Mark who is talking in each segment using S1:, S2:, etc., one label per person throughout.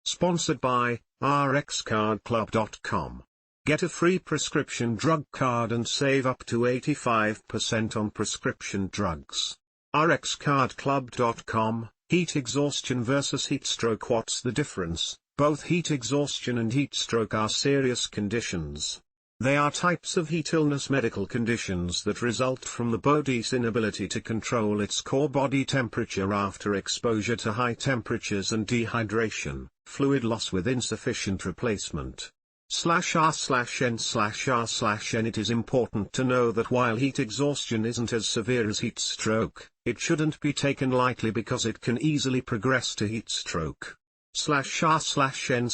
S1: Sponsored by rxcardclub.com. Get a free prescription drug card and save up to 85% on prescription drugs. rxcardclub.com. Heat exhaustion versus heat stroke. What's the difference? Both heat exhaustion and heat stroke are serious conditions. They are types of heat illness medical conditions that result from the body's inability to control its core body temperature after exposure to high temperatures and dehydration, fluid loss with insufficient replacement. /r/n/r/n. It is important to know that while heat exhaustion isn't as severe as heat stroke, it shouldn't be taken lightly because it can easily progress to heat stroke. /r/n/r/n.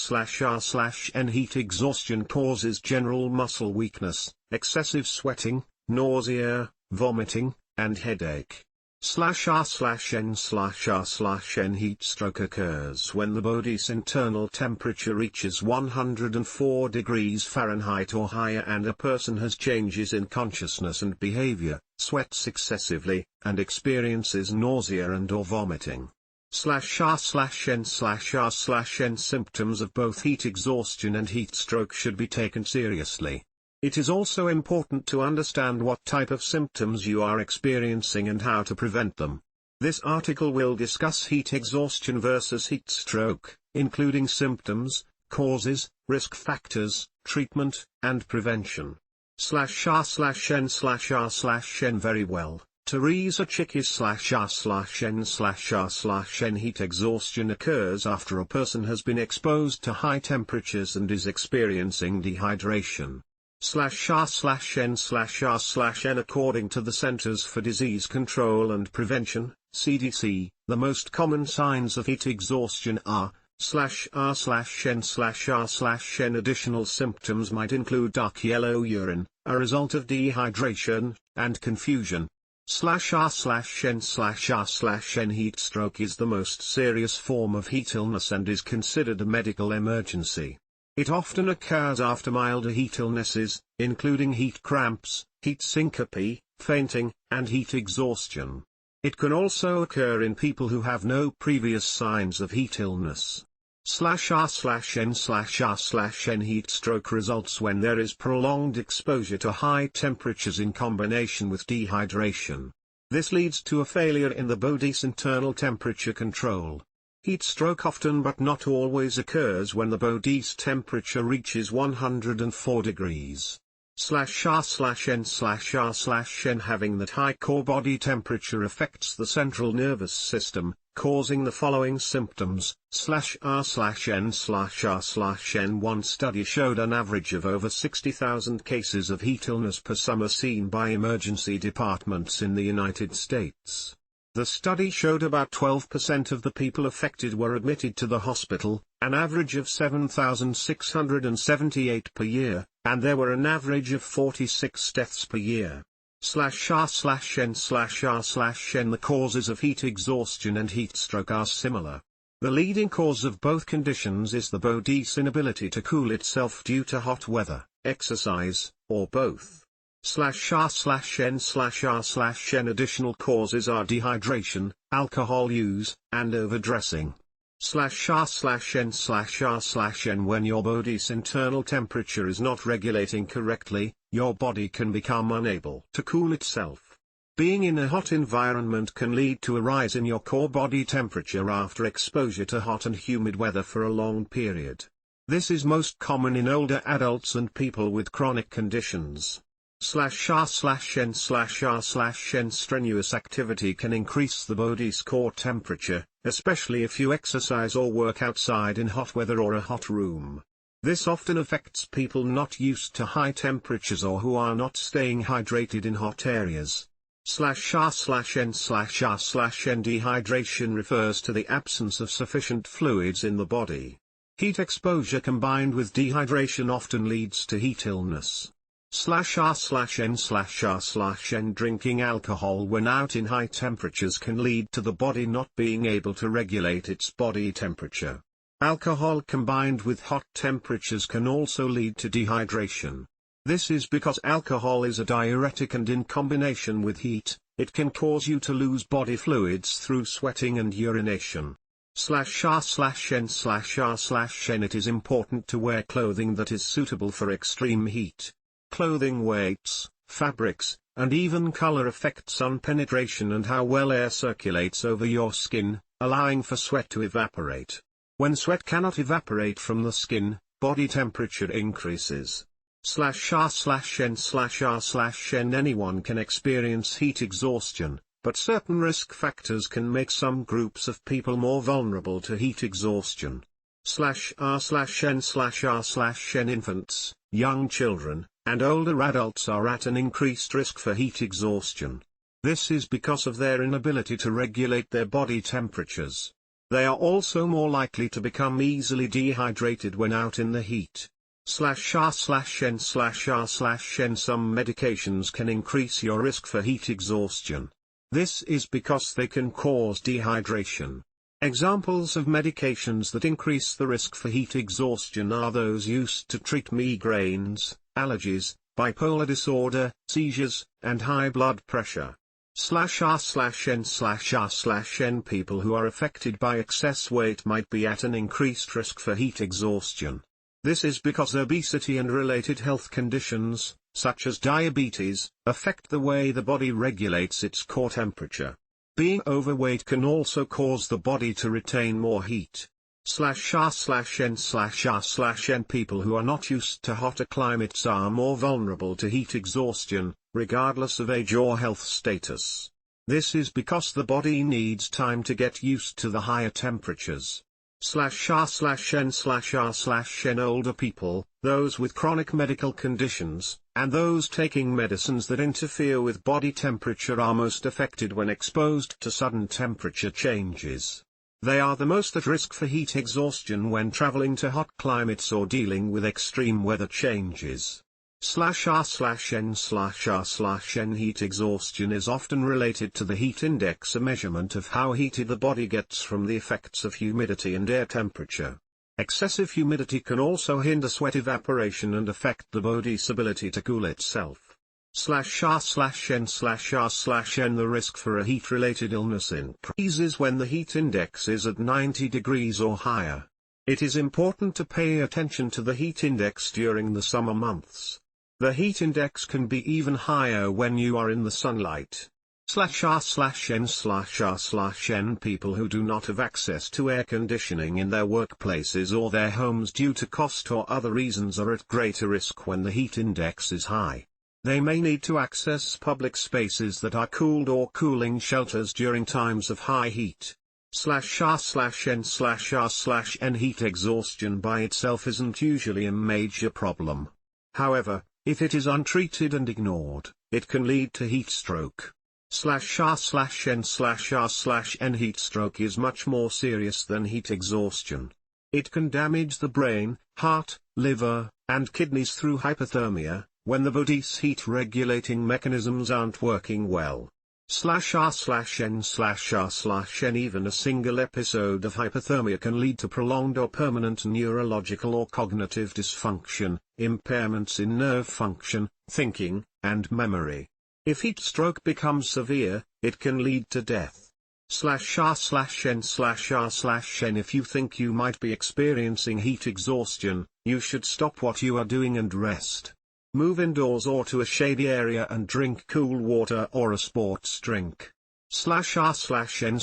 S1: Heat exhaustion causes general muscle weakness, excessive sweating, nausea, vomiting, and headache. /r/n/r/n. Heat stroke occurs when the body's internal temperature reaches 104 degrees Fahrenheit or higher and a person has changes in consciousness and behavior, sweats excessively, and experiences nausea and/or vomiting. /r/n/r/n. Symptoms of both heat exhaustion and heat stroke should be taken seriously. It is also important to understand what type of symptoms you are experiencing and how to prevent them. This article will discuss heat exhaustion versus heat stroke, including symptoms, causes, risk factors, treatment, and prevention. /r/n/r/n. Theresa Chiechirnrn Heat exhaustion occurs after a person has been exposed to high temperatures and is experiencing dehydration. /r/n/r/n. According to the Centers for Disease Control and Prevention, CDC, the most common signs of heat exhaustion are /r/n/r/n. Additional symptoms might include dark yellow urine, a result of dehydration, and confusion. /r/n/r/n. Heat stroke is the most serious form of heat illness and is considered a medical emergency. It often occurs after milder heat illnesses, including heat cramps, heat syncope, fainting, and heat exhaustion. It can also occur in people who have no previous signs of heat illness. /r/n/r/n. Heat stroke results when there is prolonged exposure to high temperatures in combination with dehydration. This leads to a failure in the body's internal temperature control. Heat stroke often but not always occurs when the body's temperature reaches 104 degrees. /r/n/r/n. Having that high core body temperature affects the central nervous system, causing the following symptoms. /r/n/r/n. One study showed an average of over 60,000 cases of heat illness per summer seen by emergency departments in the United States. The study showed about 12% of the people affected were admitted to the hospital, an average of 7,678 per year, and there were an average of 46 deaths per year. /r/n/r/n. The causes of heat exhaustion and heat stroke are similar. The leading cause of both conditions is the body's inability to cool itself due to hot weather, exercise, or both. /r/n/r/n. Additional causes are dehydration, alcohol use, and overdressing. /r/n/r/n. When your body's internal temperature is not regulating correctly, your body can become unable to cool itself. Being in a hot environment can lead to a rise in your core body temperature after exposure to hot and humid weather for a long period. This is most common in older adults and people with chronic conditions. /r/n/r/n. Strenuous activity can increase the body's core temperature, especially if you exercise or work outside in hot weather or a hot room. This often affects people not used to high temperatures or who are not staying hydrated in hot areas. /r/n/r/n. Dehydration refers to the absence of sufficient fluids in the body. Heat exposure combined with dehydration often leads to heat illness. /r/n/r/n. Drinking alcohol when out in high temperatures can lead to the body not being able to regulate its body temperature. Alcohol combined with hot temperatures can also lead to dehydration. This is because alcohol is a diuretic and in combination with heat, it can cause you to lose body fluids through sweating and urination. /r/n/r/n. It is important to wear clothing that is suitable for extreme heat. Clothing weights, fabrics, and even color affect sun penetration and how well air circulates over your skin, allowing for sweat to evaporate. When sweat cannot evaporate from the skin, body temperature increases. /r/n/r/n. Anyone can experience heat exhaustion, but certain risk factors can make some groups of people more vulnerable to heat exhaustion. /r/n/r/n. Infants, young children, and older adults are at an increased risk for heat exhaustion. This is because of their inability to regulate their body temperatures. They are also more likely to become easily dehydrated when out in the heat. /r/n/r/n. Some medications can increase your risk for heat exhaustion. This is because they can cause dehydration. Examples of medications that increase the risk for heat exhaustion are those used to treat migraines, allergies, bipolar disorder, seizures, and high blood pressure. /r/n/r/n. People who are affected by excess weight might be at an increased risk for heat exhaustion. This is because obesity and related health conditions, such as diabetes, affect the way the body regulates its core temperature. Being overweight can also cause the body to retain more heat. /r/n/r/n. People who are not used to hotter climates are more vulnerable to heat exhaustion, regardless of age or health status. This is because the body needs time to get used to the higher temperatures. /r/n/r/n. Older people, those with chronic medical conditions, and those taking medicines that interfere with body temperature are most affected when exposed to sudden temperature changes. They are the most at risk for heat exhaustion when traveling to hot climates or dealing with extreme weather changes. /r/n/r/n. Heat exhaustion is often related to the heat index, a measurement of how heated the body gets from the effects of humidity and air temperature. Excessive humidity can also hinder sweat evaporation and affect the body's ability to cool itself. /r/n/r/n. The risk for a heat-related illness increases when the heat index is at 90 degrees or higher. It is important to pay attention to the heat index during the summer months. The heat index can be even higher when you are in the sunlight. /r/n/r/n. People who do not have access to air conditioning in their workplaces or their homes due to cost or other reasons are at greater risk when the heat index is high. They may need to access public spaces that are cooled or cooling shelters during times of high heat. /r/n/r/n. Heat exhaustion by itself isn't usually a major problem. However, if it is untreated and ignored, it can lead to heat stroke. /r/n/r/n. Heat stroke is much more serious than heat exhaustion. It can damage the brain, heart, liver, and kidneys through hypothermia, when the body's heat-regulating mechanisms aren't working well. /r/n/r/n. Even a single episode of hypothermia can lead to prolonged or permanent neurological or cognitive dysfunction, impairments in nerve function, thinking, and memory. If heat stroke becomes severe, it can lead to death. /r/n/r/n. If you think you might be experiencing heat exhaustion, you should stop what you are doing and rest. Move indoors or to a shady area and drink cool water or a sports drink. /r/n/r/n.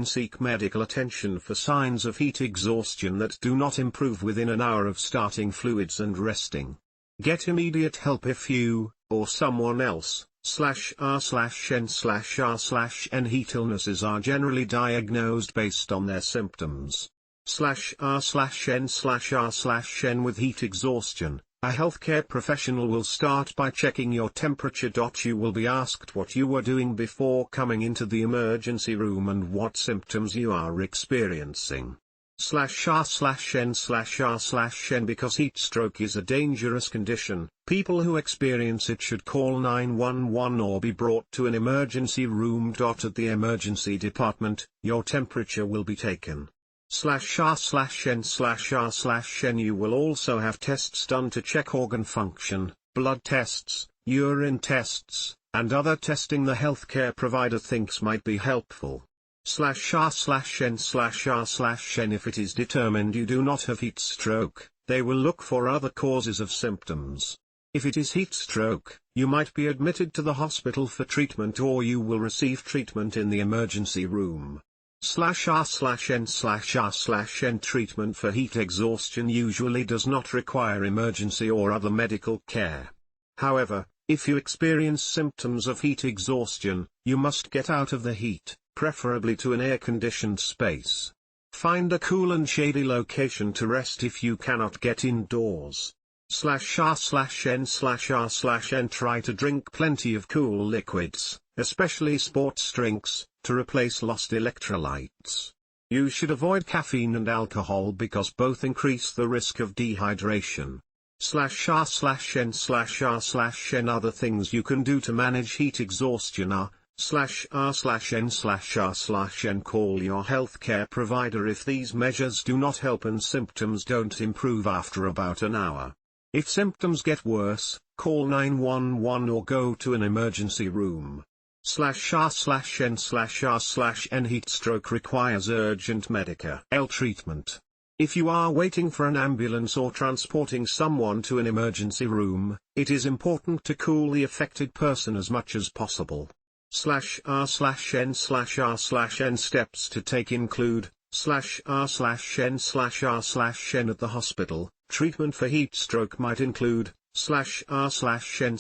S1: Seek medical attention for signs of heat exhaustion that do not improve within an hour of starting fluids and resting. Get immediate help if you, or someone else, /r/n/r/n. Heat illnesses are generally diagnosed based on their symptoms. /r/n/r/n. With heat exhaustion, a healthcare professional will start by checking your temperature. You will be asked what you were doing before coming into the emergency room and what symptoms you are experiencing. /r/n/r/n. Because heat stroke is a dangerous condition, people who experience it should call 911 or be brought to an emergency room. At the emergency department, your temperature will be taken. /r/n/r/n. You will also have tests done to check organ function, blood tests, urine tests, and other testing the healthcare provider thinks might be helpful. /r/n/r/n if it is determined you do not have heat stroke, they will look for other causes of symptoms. If it is heat stroke, you might be admitted to the hospital for treatment or you will receive treatment in the emergency room. /r/n/r/n treatment for heat exhaustion usually does not require emergency or other medical care. However, if you experience symptoms of heat exhaustion, you must get out of the heat, preferably to an air-conditioned space. Find a cool and shady location to rest if you cannot get indoors. /r/n/r/n try to drink plenty of cool liquids, especially sports drinks, to replace lost electrolytes. You should avoid caffeine and alcohol because both increase the risk of dehydration. /r/n/r/n other things you can do to manage heat exhaustion are /r/n/r/n call your healthcare provider if these measures do not help and symptoms don't improve after about an hour. If symptoms get worse, call 911 or go to an emergency room. /r/n/r/n heat stroke requires urgent medical treatment. If you are waiting for an ambulance or transporting someone to an emergency room, it is important to cool the affected person as much as possible. /r/n/r/n steps to take include /r/n/r/n at the hospital. Treatment for heat stroke might include /r/n/r/n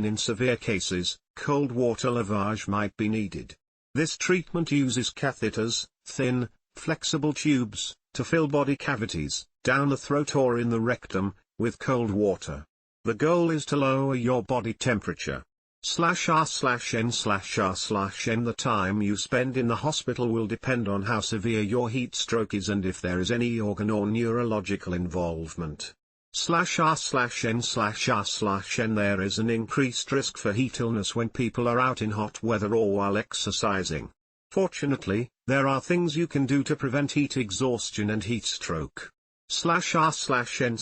S1: in severe cases, cold water lavage might be needed. This treatment uses catheters, thin, flexible tubes, to fill body cavities, down the throat or in the rectum, with cold water. The goal is to lower your body temperature. /r/n/r/n the time you spend in the hospital will depend on how severe your heat stroke is and if there is any organ or neurological involvement. /r/n/r/n there is an increased risk for heat illness when people are out in hot weather or while exercising. Fortunately, there are things you can do to prevent heat exhaustion and heat stroke. /r/n/r/n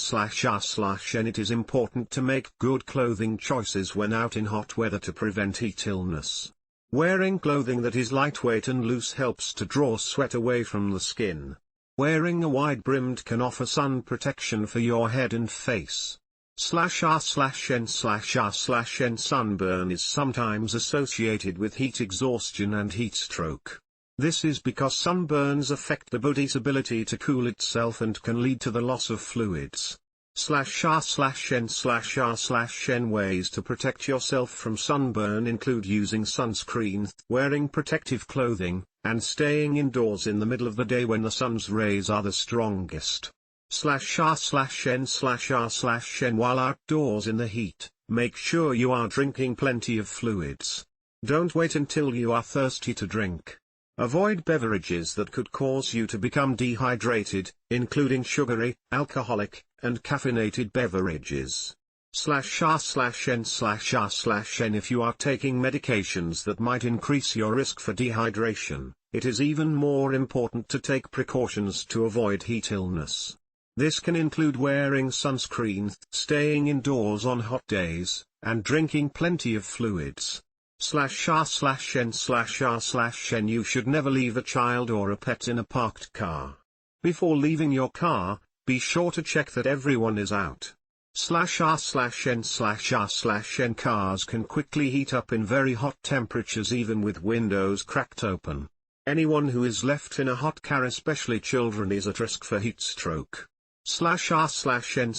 S1: it is important to make good clothing choices when out in hot weather to prevent heat illness. Wearing clothing that is lightweight and loose helps to draw sweat away from the skin. Wearing a wide-brimmed can offer sun protection for your head and face. /r/n/r/n sunburn is sometimes associated with heat exhaustion and heat stroke. This is because sunburns affect the body's ability to cool itself and can lead to the loss of fluids. /r/n/r/n ways to protect yourself from sunburn include using sunscreen, wearing protective clothing, and staying indoors in the middle of the day when the sun's rays are the strongest. /r/n/r/n while outdoors in the heat, make sure you are drinking plenty of fluids. Don't wait until you are thirsty to drink. Avoid beverages that could cause you to become dehydrated, including sugary, alcoholic, and caffeinated beverages. /r/n/r/n if you are taking medications that might increase your risk for dehydration, it is even more important to take precautions to avoid heat illness. This can include wearing sunscreen, staying indoors on hot days, and drinking plenty of fluids. /r/n/r/n you should never leave a child or a pet in a parked car. Before leaving your car, be sure to check that everyone is out. /r/n/r/n cars can quickly heat up in very hot temperatures even with windows cracked open. Anyone who is left in a hot car, especially children, is at risk for heat stroke. /r/n/r/n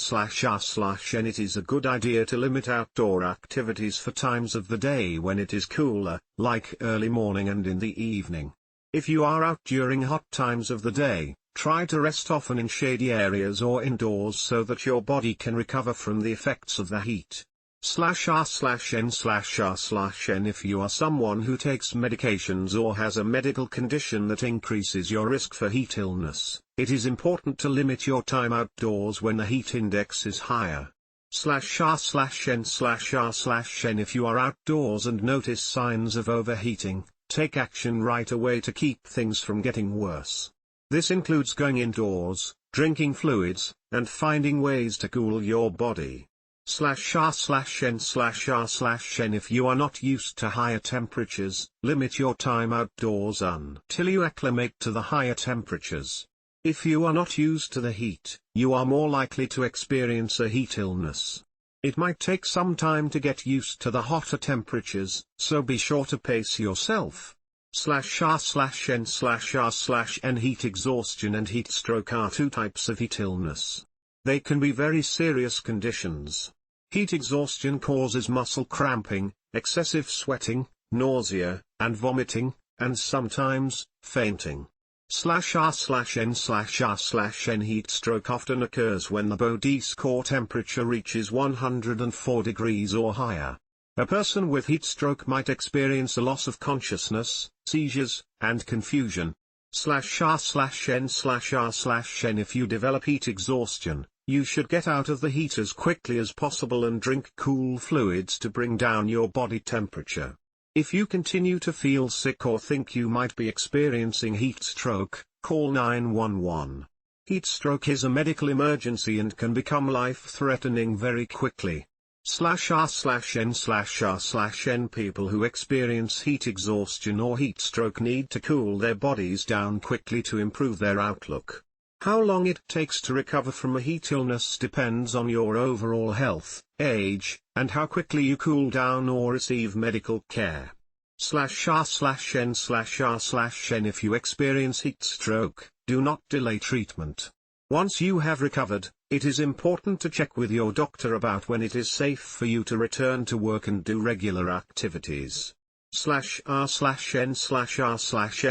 S1: it is a good idea to limit outdoor activities for times of the day when it is cooler, like early morning and in the evening. If you are out during hot times of the day, try to rest often in shady areas or indoors so that your body can recover from the effects of the heat. /r/n/r/n if you are someone who takes medications or has a medical condition that increases your risk for heat illness, it is important to limit your time outdoors when the heat index is higher. /r/n/r/n if you are outdoors and notice signs of overheating, take action right away to keep things from getting worse. This includes going indoors, drinking fluids, and finding ways to cool your body. /r/n/r/n. If you are not used to higher temperatures, limit your time outdoors until you acclimate to the higher temperatures. If you are not used to the heat, you are more likely to experience a heat illness. It might take some time to get used to the hotter temperatures, so be sure to pace yourself. /r/n/r/n. Heat exhaustion and heat stroke are two types of heat illness. They can be very serious conditions. Heat exhaustion causes muscle cramping, excessive sweating, nausea, and vomiting, and sometimes, fainting. /r/n/r/n. Heat stroke often occurs when the body's core temperature reaches 104 degrees or higher. A person with heat stroke might experience a loss of consciousness, seizures, and confusion. /r/n/r/n. If you develop heat exhaustion, you should get out of the heat as quickly as possible and drink cool fluids to bring down your body temperature. If you continue to feel sick or think you might be experiencing heat stroke, call 911. Heat stroke is a medical emergency and can become life-threatening very quickly. /r/n/r/n. People who experience heat exhaustion or heat stroke need to cool their bodies down quickly to improve their outlook. How long it takes to recover from a heat illness depends on your overall health, age, and how quickly you cool down or receive medical care. /r/n/r/n. If you experience heat stroke, do not delay treatment. Once you have recovered, it is important to check with your doctor about when it is safe for you to return to work and do regular activities. /r/n/r/n.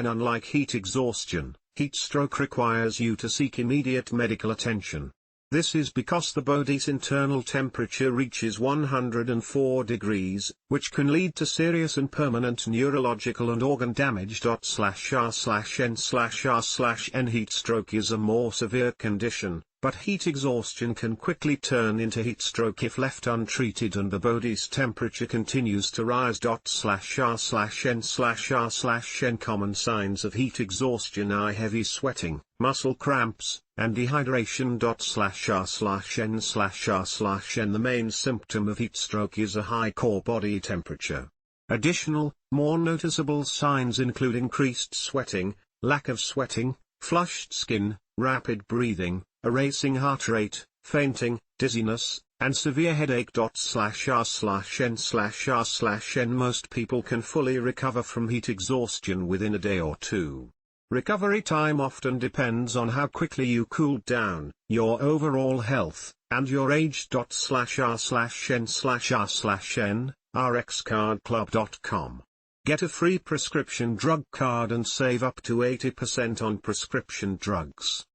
S1: Unlike heat exhaustion, heat stroke requires you to seek immediate medical attention. This is because the body's internal temperature reaches 104 degrees, which can lead to serious and permanent neurological and organ damage. /r/n/r/n. Heat stroke is a more severe condition, but heat exhaustion can quickly turn into heat stroke if left untreated and the body's temperature continues to rise. /r/n/r/n. Common signs of heat exhaustion are heavy sweating, muscle cramps, and dehydration. /r/n/r/n. The main symptom of heat stroke is a high core body temperature. Additional, more noticeable signs include increased sweating, lack of sweating, flushed skin, rapid breathing, a racing heart rate, fainting, dizziness, and severe headache. /r/n/r/n. Most people can fully recover from heat exhaustion within a day or two. Recovery time often depends on how quickly you cooled down, your overall health, and your age. /r/n/r/n. rxcardclub.com. Get a free prescription drug card and save up to 80% on prescription drugs.